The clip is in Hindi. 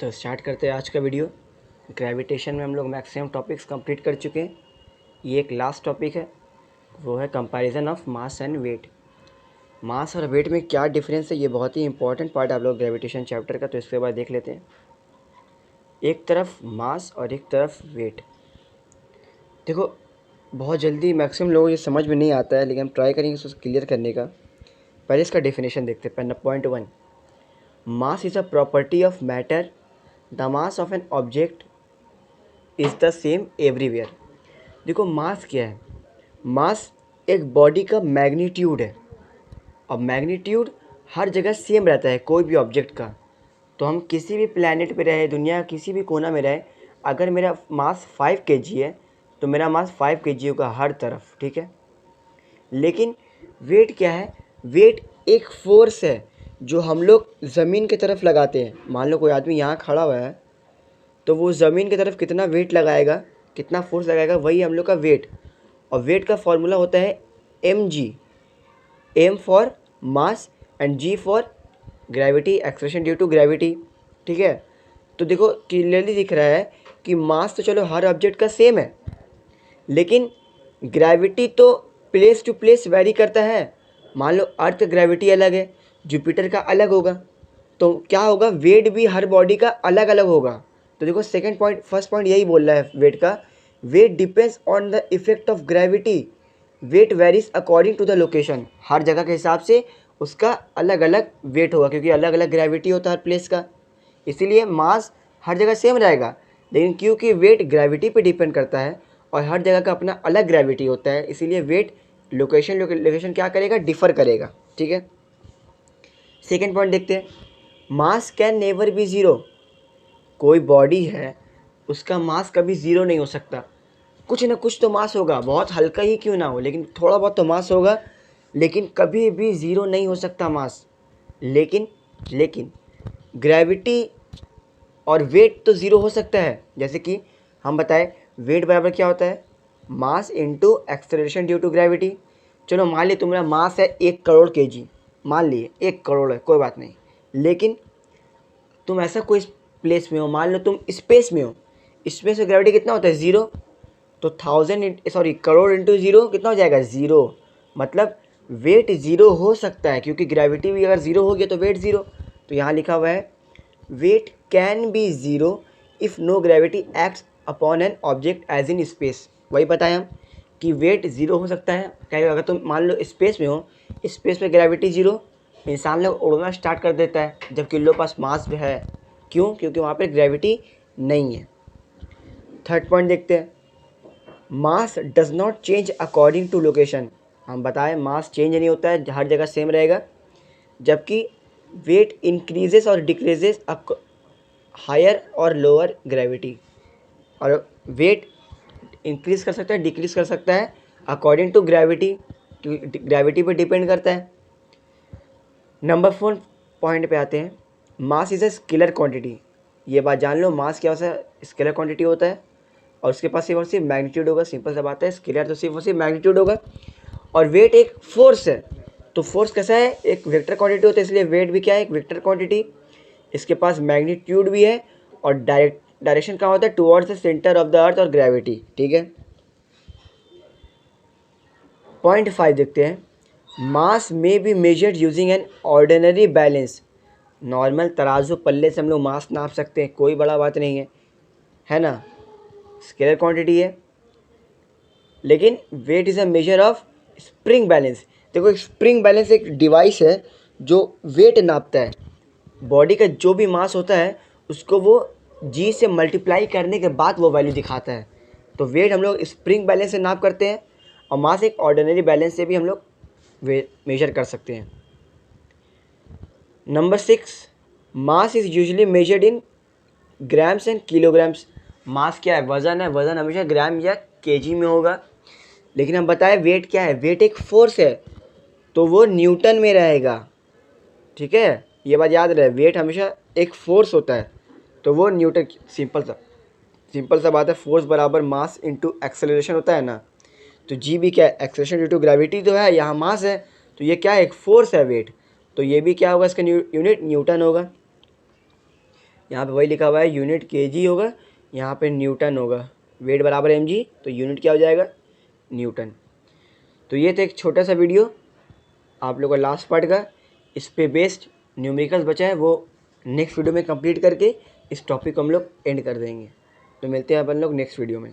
तो स्टार्ट करते हैं आज का वीडियो। ग्रेविटेशन में हम लोग मैक्सिमम टॉपिक्स कंप्लीट कर चुके हैं। ये एक लास्ट टॉपिक है, वो है comparison of mass and weight. Mass और वेट में क्या डिफरेंस है, ये बहुत ही इंपॉर्टेंट पार्ट है आप लोग ग्रेविटेशन चैप्टर का, तो इसके बाद देख लेते हैं। एक तरफ मास और एक तरफ वेट। देखो, बहुत जल्दी मैक्सिमम लोगों को ये समझ में नहीं आता है, लेकिन हम ट्राई करेंगे इसको क्लियर करने का। पहले इसका डेफिनेशन देखते हैं। पहला point 1, mass is a property of matter. The mass of an object is the same everywhere. देखो, मास क्या है? मास एक बॉडी का मैग्नीट्यूड है, और मैग्नीट्यूड हर जगह सेम रहता है कोई भी ऑब्जेक्ट का। तो हम किसी भी प्लैनेट पे रहे, दुनिया किसी भी कोना में रहे, अगर मेरा मास 5 kg है तो मेरा मास 5 kg होगा हर तरफ, ठीक है। लेकिन वेट क्या है? वेट एक फोर्स है जो हम लोग ज़मीन की तरफ लगाते हैं। मान लो कोई आदमी यहाँ खड़ा हुआ है, तो वो ज़मीन की तरफ कितना वेट लगाएगा, कितना फोर्स लगाएगा, वही हम लोग का वेट। और वेट का फॉर्मूला होता है mg, m for mass and g for gravity, acceleration due to gravity, ठीक है। तो देखो क्लियरली दिख रहा है कि मास तो चलो हर ऑब्जेक्ट का सेम है, लेकिन ग्रेविटी तो प्लेस टू प्लेस वेरी करता है। मान लो अर्थ का ग्रेविटी अलग है, जुपिटर का अलग होगा, तो क्या होगा? वेट भी हर बॉडी का अलग अलग होगा। तो देखो सेकंड पॉइंट, फर्स्ट पॉइंट यही बोल रहा है वेट का। Weight depends on the effect of gravity. Weight varies according to the location. हर जगह के हिसाब से उसका अलग अलग वेट होगा, क्योंकि अलग अलग ग्रेविटी होता है हर प्लेस का। इसीलिए मास हर जगह सेम रहेगा, लेकिन क्योंकि वेट ग्रेविटी पे डिपेंड करता है और हर जगह का अपना अलग ग्रेविटी होता है, इसीलिए वेट लोकेशन क्या करेगा? डिफ़र करेगा, ठीक है। सेकेंड पॉइंट देखते हैं। मास कैन नेवर बी ज़ीरो। कोई बॉडी है, उसका मास कभी ज़ीरो नहीं हो सकता। कुछ ना कुछ तो मास होगा, बहुत हल्का ही क्यों ना हो, लेकिन थोड़ा बहुत तो मास होगा, लेकिन कभी भी ज़ीरो नहीं हो सकता मास। लेकिन ग्रेविटी और वेट तो ज़ीरो हो सकता है। जैसे कि हम बताएं, वेट बराबर क्या होता है? Mass into acceleration due to gravity. चलो मान लिया तुम्हारा मास है 1 करोड़ kg, मान लिए 1 करोड़ है, कोई बात नहीं। लेकिन तुम ऐसा कोई प्लेस में हो, मान लो तुम स्पेस में हो, स्पेस में ग्रेविटी कितना होता है? ज़ीरो। तो करोड़ इंटू ज़ीरो कितना हो जाएगा? ज़ीरो। मतलब वेट ज़ीरो हो सकता है, क्योंकि ग्रेविटी भी अगर ज़ीरो हो गया तो वेट ज़ीरो। तो यहाँ लिखा हुआ है weight can be zero if no gravity acts upon an object as in space. वही बताएं हम कि वेट ज़ीरो हो सकता है। कहीं अगर तुम मान लो स्पेस में हो, स्पेस में ग्रेविटी ज़ीरो, इंसान लोग उड़ना स्टार्ट कर देता है, जबकि लोग पास मास है। क्यों? क्योंकि वहाँ पर ग्रेविटी नहीं है। थर्ड पॉइंट देखते हैं। Mass does not change according to location. हम बताएं मास चेंज नहीं होता है, हर जगह सेम रहेगा, जबकि वेट इंक्रीजेस और डिक्रीजेस हायर और लोअर ग्रेविटी। और वेट इंक्रीज़ कर सकता है, डिक्रीज़ कर सकता है अकॉर्डिंग टू ग्रेविटी, क्योंकि ग्रेविटी पे डिपेंड करता है। नंबर 4 पॉइंट पे आते हैं। Mass is a scalar quantity. ये बात जान लो, मास क्या होता है? स्केलर क्वांटिटी होता है, और उसके पास सिर्फ और सिर्फ मैग्नीट्यूड होगा। सिंपल सा बात है, स्केलर तो सिर्फ और सिर्फ मैग्नीट्यूड होगा। और वेट एक फोर्स है, तो फोर्स कैसा है? एक वेक्टर क्वांटिटी होता है, इसलिए वेट भी क्या है? एक वेक्टर क्वांटिटी। इसके पास मैग्नीट्यूड भी है, और डायरेक्शन कहाँ होता है? Towards the centre of the earth और ग्रेविटी, ठीक है। पॉइंट 5 देखते हैं। मास में be measured using an ordinary balance. Normal तराजू पल्ले से हम लोग मास नाप सकते हैं, कोई बड़ा बात नहीं है ना। स्केलर क्वांटिटी है, लेकिन weight is a measure of spring balance. देखो, एक स्प्रिंग बैलेंस एक डिवाइस है जो वेट नापता है। बॉडी का जो भी मास होता है उसको वो जी से मल्टीप्लाई करने के बाद वो वैल्यू दिखाता है। तो वेट हम लोग स्प्रिंग बैलेंस से नाप करते हैं, और मास एक ऑर्डिनरी बैलेंस से भी हम लोग मेजर कर सकते हैं। Number 6, mass is usually measured in grams and kilograms. Mass क्या है? वज़न है, वज़न हमेशा ग्राम या केजी में होगा। लेकिन हम बताएं वेट क्या है? वेट एक फोर्स है, तो वो न्यूटन में रहेगा, ठीक है। ये बात याद रहे, वेट हमेशा एक फोर्स होता है, तो वो न्यूटन। सिंपल सा बात है, फोर्स बराबर मास इंटू एक्सेलरेशन होता है ना। तो जी भी क्या है? एक्सेलरेशन ड्यू टू ग्रेविटी तो है, यहाँ मास है, तो ये क्या है? एक फोर्स है वेट। तो ये भी क्या होगा? इसका यूनिट न्यूटन होगा। यहाँ पे वही लिखा हुआ है, यूनिट केजी होगा, यहाँ पे न्यूटन होगा। वेट बराबर mg, तो यूनिट क्या हो जाएगा, न्यूटन। तो ये था एक छोटा सा वीडियो आप लोगों का लास्ट पार्ट का। इस पे बेस्ड न्यूमेरिकल्स बचा है, वो नेक्स्ट वीडियो में कंप्लीट करके इस टॉपिक को हम लोग एंड कर देंगे। तो मिलते हैं अपन लोग नेक्स्ट वीडियो में।